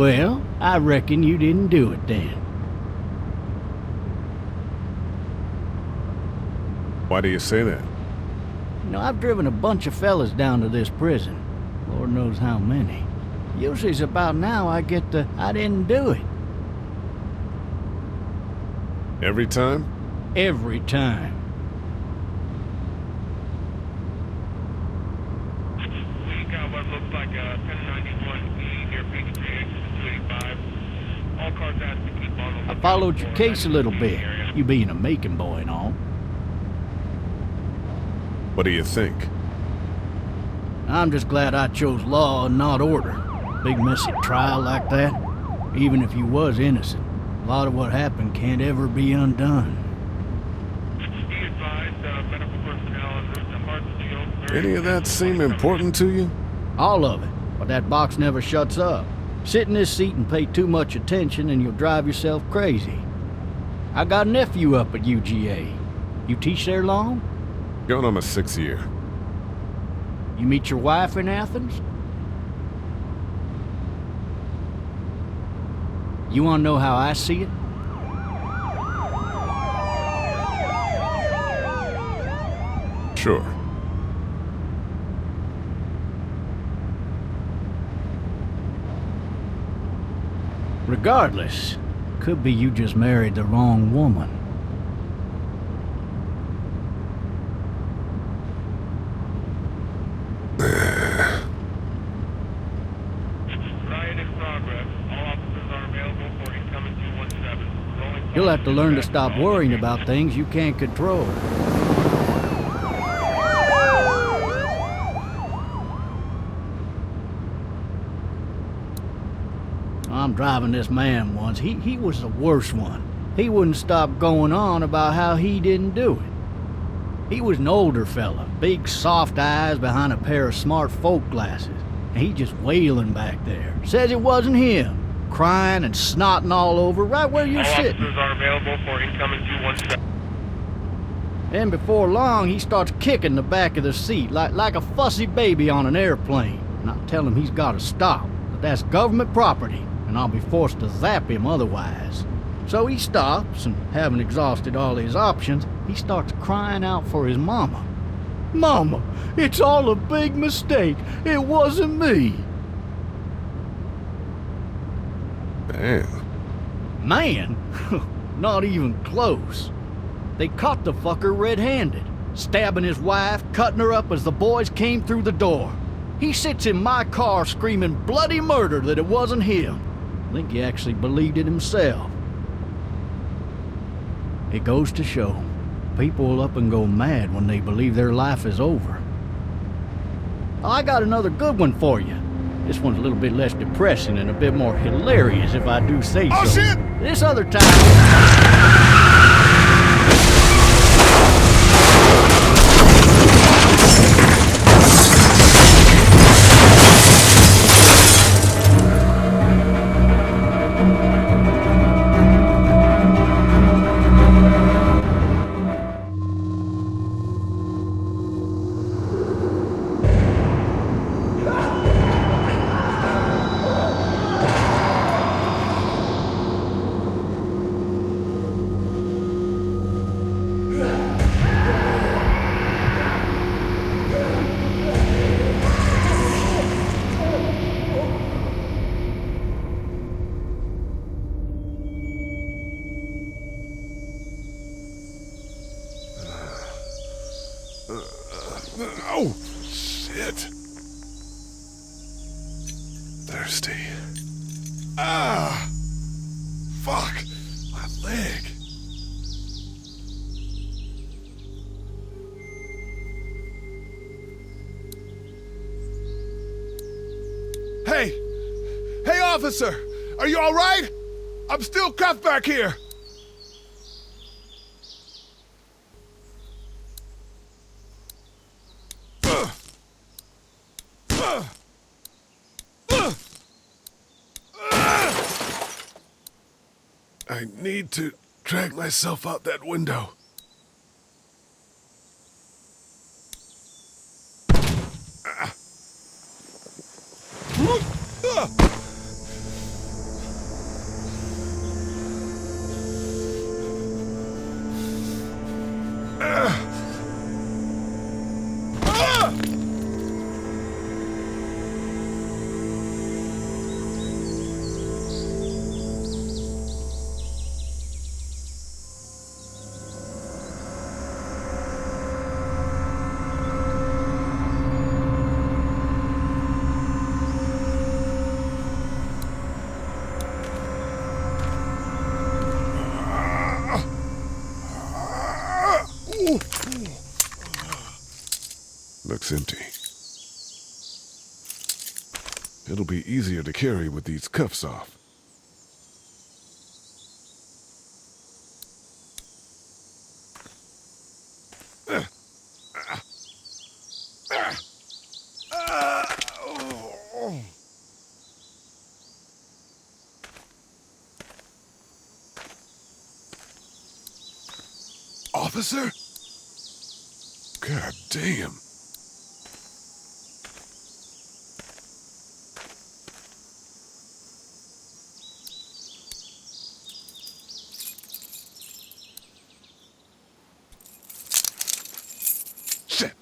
Well, I reckon you didn't do it then. Why do you say that? You know, I've driven a bunch of fellas down to this prison. Lord knows how many. Usually it's about now I get the, I didn't do it. Every time? Every time. We got what looks like a 1091E near Peachtree exit 285. All cars asked to keep on the I lookout followed your for case a little bit, area. you being a Macon boy and all. What do you think? I'm just glad I chose law and not order. Big messy trial like that, even if you was innocent, a lot of what happened can't ever be undone. Be advised, medical personnel en route to Hartsfield. Any of that seem important to you? All of it, but that box never shuts up. Sit in this seat and pay too much attention and you'll drive yourself crazy. I got a nephew up at UGA. You teach there long? Going on my 6th year. You meet your wife in Athens? You want to know how I see it? Sure. Regardless, could be you just married the wrong woman. Riot in progress. All officers are available for incoming 217. Rolling You'll have to learn to stop worrying about things you can't control. I'm driving this man once. He was the worst one. He wouldn't stop going on about how he didn't do it. He was an older fella, big soft eyes behind a pair of smart folk glasses. And he just wailing back there. Says it wasn't him. Crying and snotting all over right where you're All sitting. officers are available for incoming 217. Then before long, he starts kicking the back of the seat like a fussy baby on an airplane. And I tell him he's got to stop, but that's government property, and I'll be forced to zap him otherwise. So he stops, and having exhausted all his options, he starts crying out for his mama. Mama, it's all a big mistake. It wasn't me. Damn. Man, not even close. They caught the fucker red-handed, stabbing his wife, cutting her up as the boys came through the door. He sits in my car screaming bloody murder that it wasn't him. I think he actually believed it himself. It goes to show, people will up and go mad when they believe their life is over. I got another good one for you. This one's a little bit less depressing and a bit more hilarious if I do say so. Oh, shit! This other time... Oh, shit. Thirsty. Ah! Fuck! My leg. Hey! Hey, officer! Are you all right? I'm still cuffed back here! I need to drag myself out that window. looks empty. It'll be easier to carry with these cuffs off. Officer? God damn. Shit.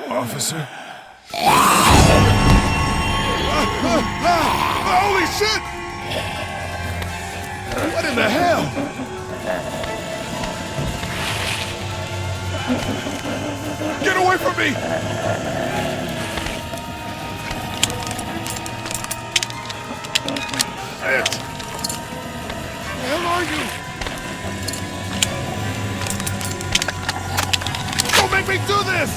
Officer? Holy shit! What in the hell? Get away from me! Shit! Where the hell are you? Don't make me do this!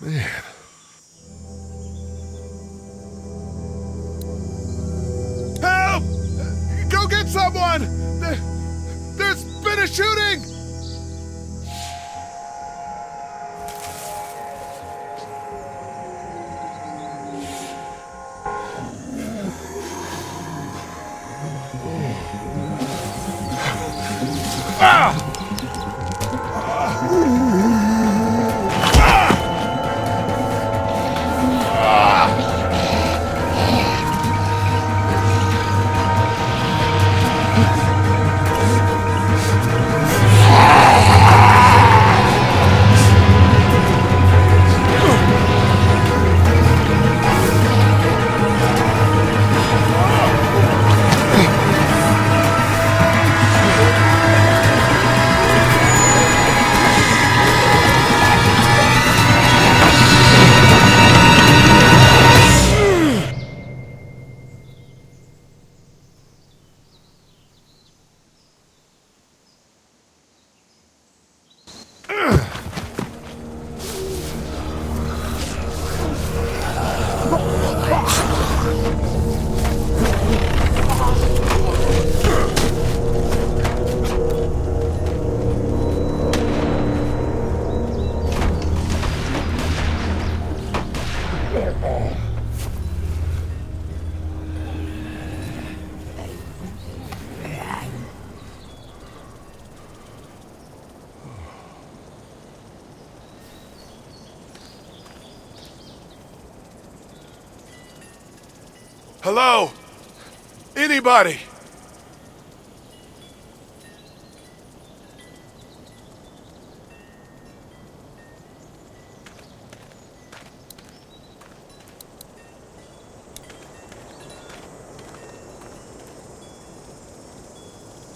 Man. Help! Go get someone! There's been a shooting! Ah! Hello? Anybody?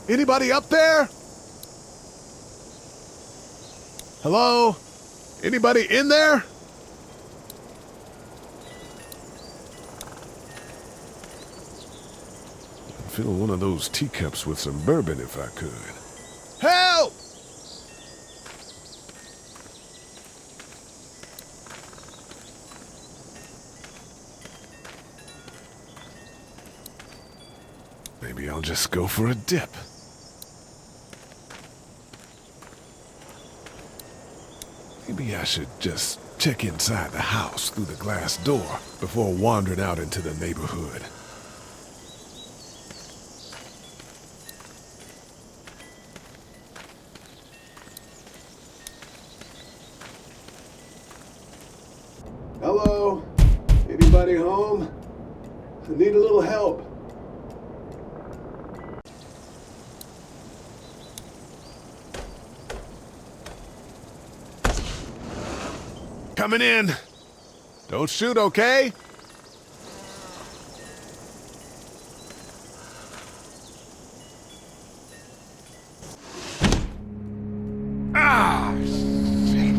Anybody up there? Hello? Anybody in there? Fill one of those teacups with some bourbon if I could. Help! Maybe I'll just go for a dip. Maybe I should just check inside the house through the glass door before wandering out into the neighborhood. Hello? Anybody home? I need a little help. coming in. Don't shoot, okay? Ah! Shit.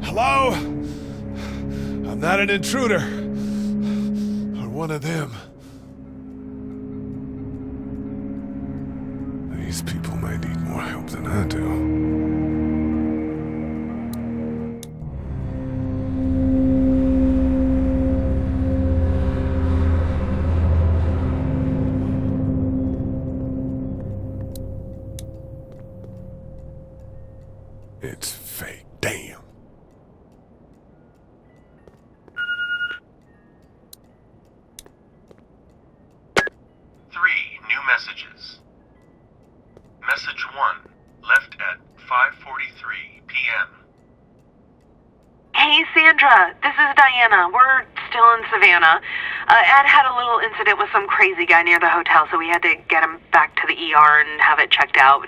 Hello? I'm not an intruder. Or one of them. These people might need more help than I do. It's fake. Damn. Three new messages. Message 1, left at 5:43 p.m. Hey, Sandra. This is Diana. We're still in Savannah. Ed had a little incident with some crazy guy near the hotel, so we had to get him back to the ER and have it checked out.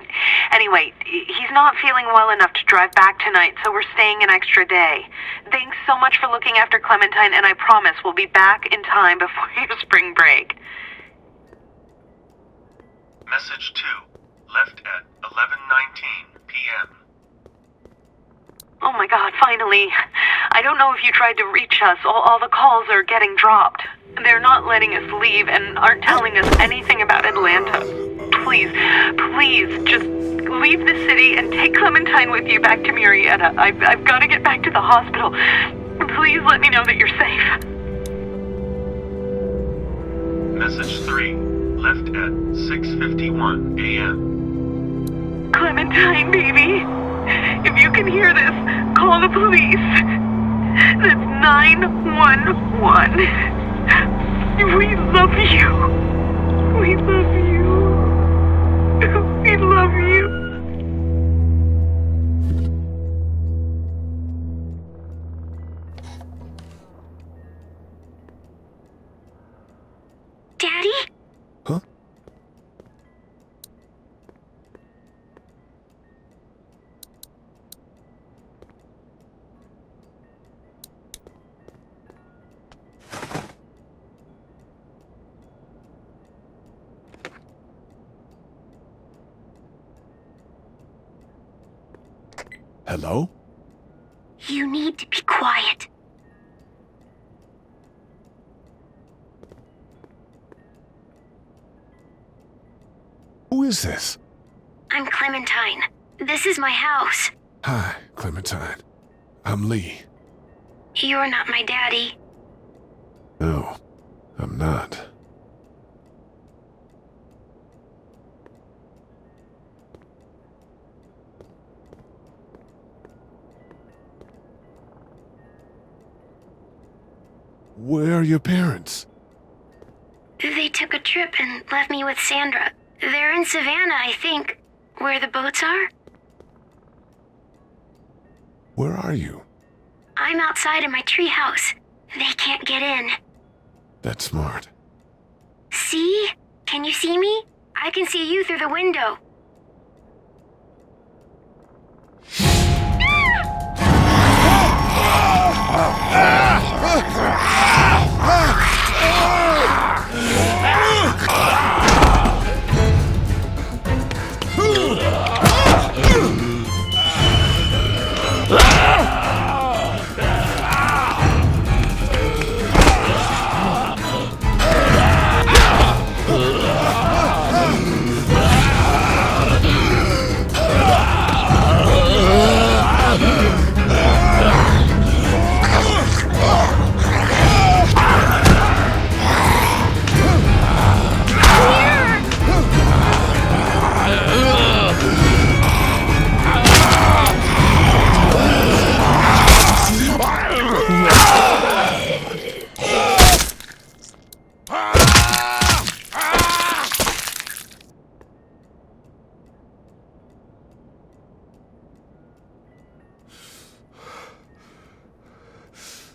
Anyway, he's not feeling well enough to drive back tonight, so we're staying an extra day. Thanks so much for looking after Clementine, and I promise we'll be back in time before your spring break. Message 2, left at 11:19 p.m. Oh my God, finally. I don't know if you tried to reach us. All the calls are getting dropped. They're not letting us leave and aren't telling us anything about Atlanta. Please, just leave the city and take Clementine with you back to Murrieta. I've got to get back to the hospital. Please let me know that you're safe. Message 3, left at 6:51 a.m. Clementine, baby. If you can hear this, call the police. That's 911. We love you. We love you. We love you. Daddy? Huh? Hello? You need to be quiet. Who is this? I'm Clementine. This is my house. Hi, Clementine. I'm Lee. You're not my daddy. No, I'm not. Where are your parents? They took a trip and left me with Sandra. They're in Savannah, I think. Where the boats are? Where are you? I'm outside in my treehouse. They can't get in. That's smart. See? Can you see me? I can see you through the window.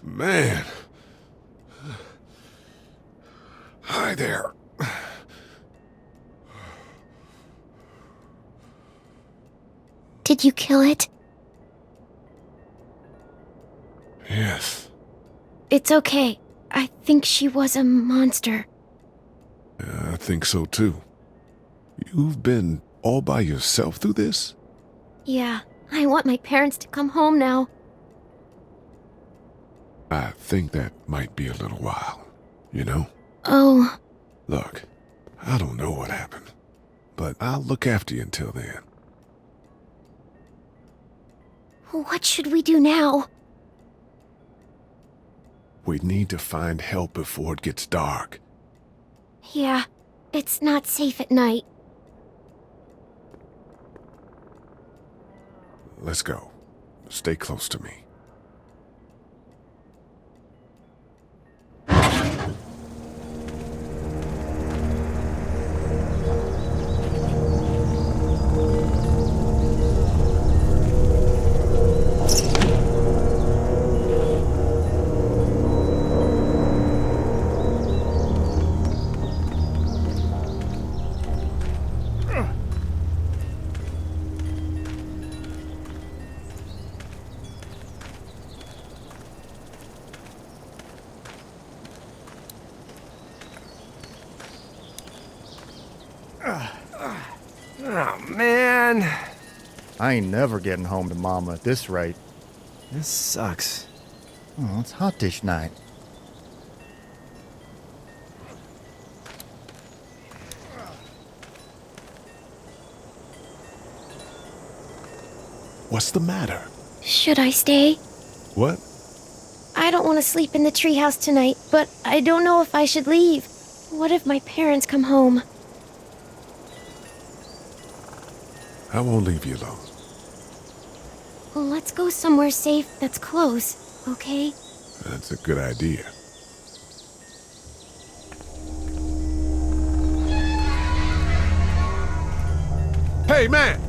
Man. Hi there. Did you kill it? Yeah. it's okay. I think she was a monster. I think so too. You've been all by yourself through this? Yeah, I want my parents to come home now. I think that might be a little while, you know? Oh, Look, I don't know what happened, but I'll look after you until then. what should we do now? We need to find help before it gets dark. Yeah, it's not safe at night. Let's go. Stay close to me. Oh, man. I ain't never getting home to Mama at this rate. This sucks. Oh, it's hot this night. What's the matter? Should I stay? What? I don't want to sleep in the treehouse tonight, but I don't know if I should leave. What if my parents come home? I won't leave you alone. Let's go somewhere safe that's close, okay? That's a good idea. Hey, man!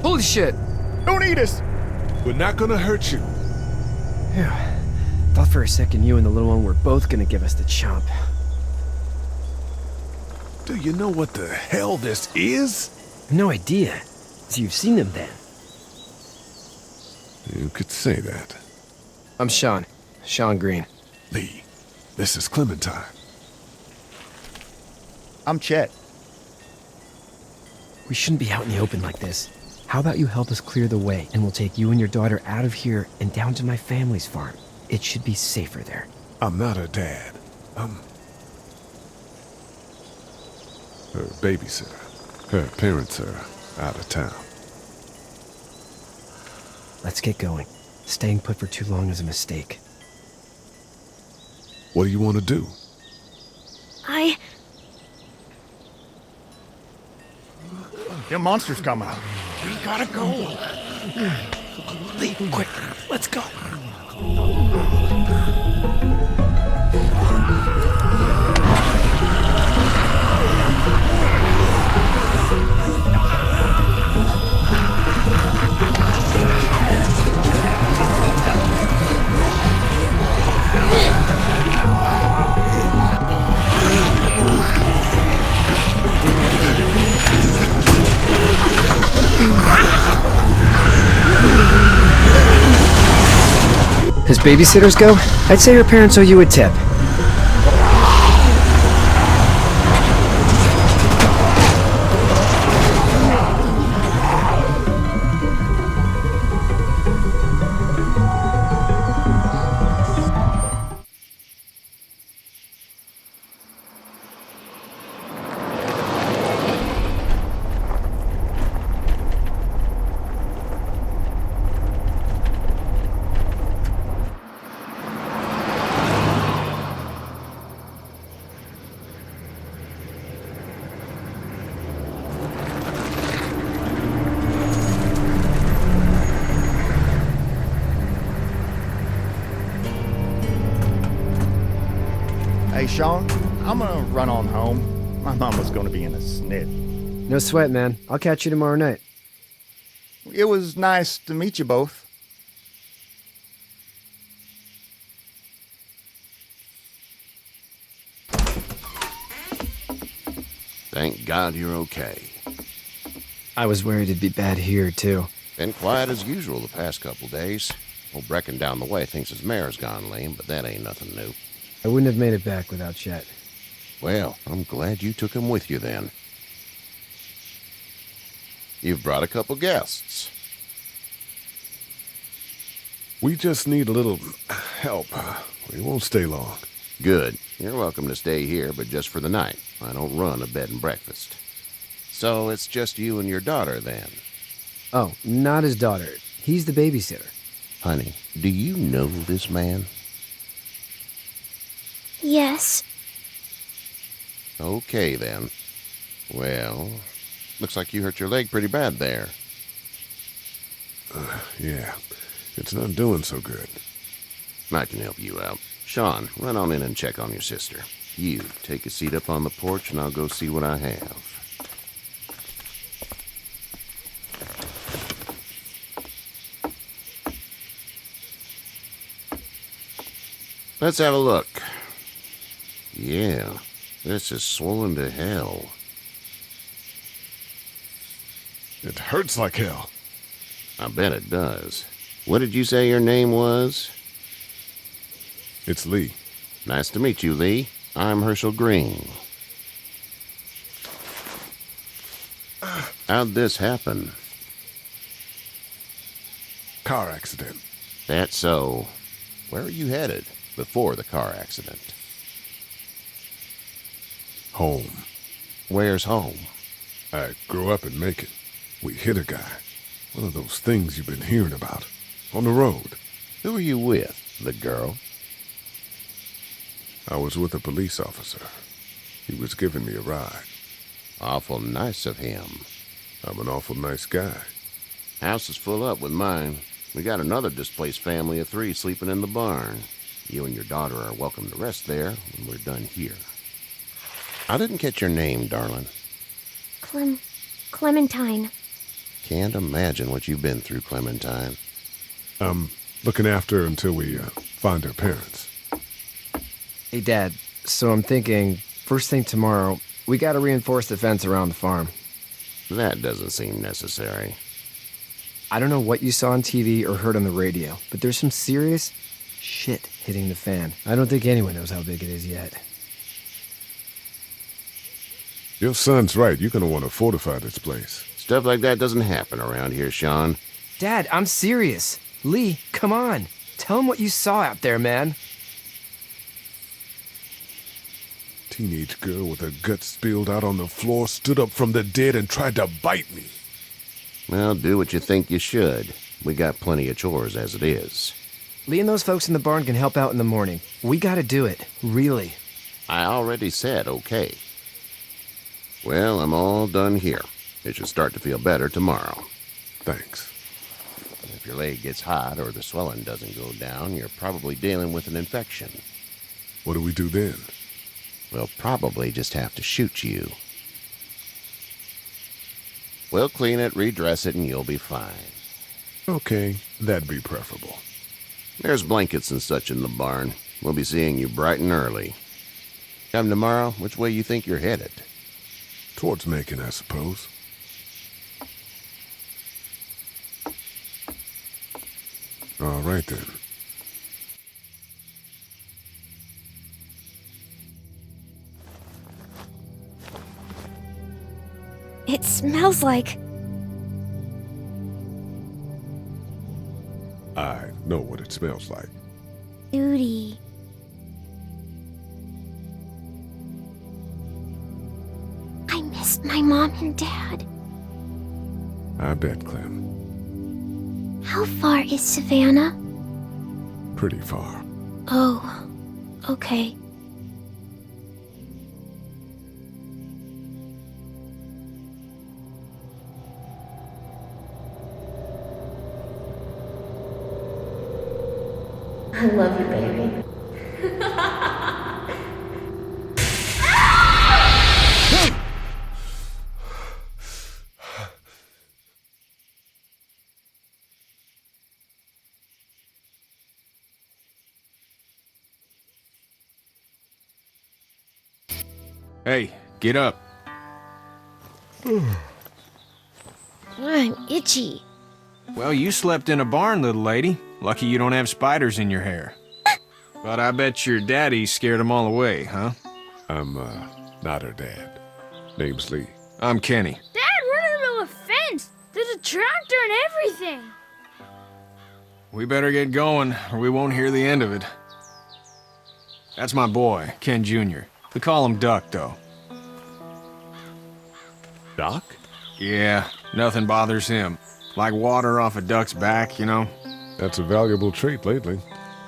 Holy shit. Don't eat us! We're not gonna hurt you. Yeah. Thought for a second you and the little one were both gonna give us the chomp. Do you know what the hell this is? No idea. So you've seen them then? You could say that. I'm Sean. Sean Green. Lee, this is Clementine. I'm Chet. We shouldn't be out in the open like this. How about you help us clear the way, and we'll take you and your daughter out of here and down to my family's farm. It should be safer there. I'm not her dad. I'm her babysitter. Her parents are out of town. Let's get going. Staying put for too long is a mistake. What do you want to do? Them monsters coming. We gotta go. Lee, quick, let's go. As babysitters go, I'd say her parents owe you a tip. Hey, Sean, I'm gonna run on home. My mama's gonna be in a snit. No sweat, man. I'll catch you tomorrow night. It was nice to meet you both. Thank God you're okay. I was worried it'd be bad here, too. Been quiet as usual the past couple days. Old Brecken down the way thinks his mare's gone lame, but that ain't nothing new. I wouldn't have made it back without Chet. Well, I'm glad you took him with you then. You've brought a couple guests. We just need a little help. We won't stay long. Good. You're welcome to stay here, but just for the night. I don't run a bed and breakfast. So it's just you and your daughter then? Oh, not his daughter. He's the babysitter. Honey, do you know this man? Yes. Okay, then. Well, looks like you hurt your leg pretty bad there. Yeah, it's not doing so good. I can help you out. Sean, run on in and check on your sister. You, take a seat up on the porch and I'll go see what I have. Let's have a look. Yeah, this is swollen to hell. It hurts like hell. I bet it does. What did you say your name was? It's Lee. Nice to meet you, Lee. I'm Herschel Green. How'd this happen? Car accident. That's so. Where are you headed before the car accident? Home. Where's home? I grew up in Macon. We hit a guy. One of those things you've been hearing about. On the road. Who are you with? The girl? I was with a police officer. He was giving me a ride. Awful nice of him. I'm an awful nice guy. House is full up with mine. We got another displaced family of 3 sleeping in the barn. You and your daughter are welcome to rest there when we're done here. I didn't catch your name, darling. Clementine. Can't imagine what you've been through, Clementine. I'm looking after her until we find her parents. Hey, Dad, so I'm thinking, first thing tomorrow, we gotta reinforce the fence around the farm. That doesn't seem necessary. I don't know what you saw on TV or heard on the radio, but there's some serious shit hitting the fan. I don't think anyone knows how big it is yet. Your son's right. You're gonna want to fortify this place. Stuff like that doesn't happen around here, Sean. Dad, I'm serious. Lee, come on. Tell him what you saw out there, man. Teenage girl with her guts spilled out on the floor stood up from the dead and tried to bite me. Well, do what you think you should. We got plenty of chores as it is. Lee and those folks in the barn can help out in the morning. We gotta do it. Really. I already said okay. Well, I'm all done here. It should start to feel better tomorrow. Thanks. If your leg gets hot or the swelling doesn't go down, you're probably dealing with an infection. What do we do then? We'll probably just have to shoot you. We'll clean it, redress it, and you'll be fine. Okay, that'd be preferable. There's blankets and such in the barn. We'll be seeing you bright and early. Come tomorrow, which way you think you're headed? Towards Macon, I suppose. All right, then. It smells like... I know what it smells like. duty. I miss my mom and dad. I bet, Clem. How far is Savannah? Pretty far. Oh, okay. I love you, baby. Hey, get up. I'm itchy. Well, you slept in a barn, little lady. Lucky you don't have spiders in your hair. But I bet your daddy scared them all away, huh? I'm, not her dad. Name's Lee. I'm Kenny. Dad, we're in the middle of a fence. There's a tractor and everything. We better get going, or we won't hear the end of it. That's my boy, Ken Jr. We call him Duck, though. Doc? Yeah, nothing bothers him. Like water off a duck's back, you know? That's a valuable trait lately.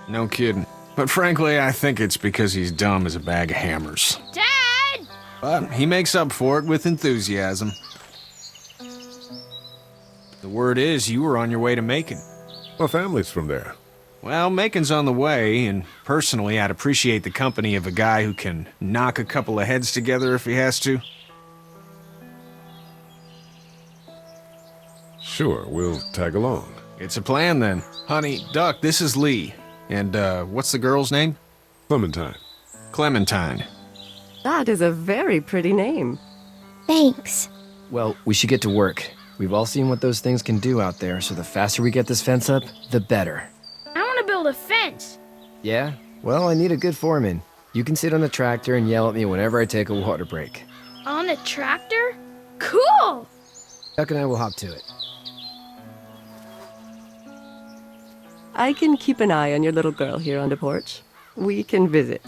No kidding. But frankly, I think it's because he's dumb as a bag of hammers. Dad! But he makes up for it with enthusiasm. The word is you were on your way to Macon. My family's from there. Well, Macon's on the way, and personally, I'd appreciate the company of a guy who can knock a couple of heads together if he has to. Sure, we'll tag along. It's a plan, then. Honey, Duck, this is Lee. And, what's the girl's name? Clementine. Clementine. That is a very pretty name. Thanks. Well, we should get to work. We've all seen what those things can do out there, so the faster we get this fence up, the better. I want to build a fence. Yeah? Well, I need a good foreman. You can sit on the tractor and yell at me whenever I take a water break. On a tractor? Cool! Duck and I will hop to it. I can keep an eye on your little girl here on the porch. We can visit.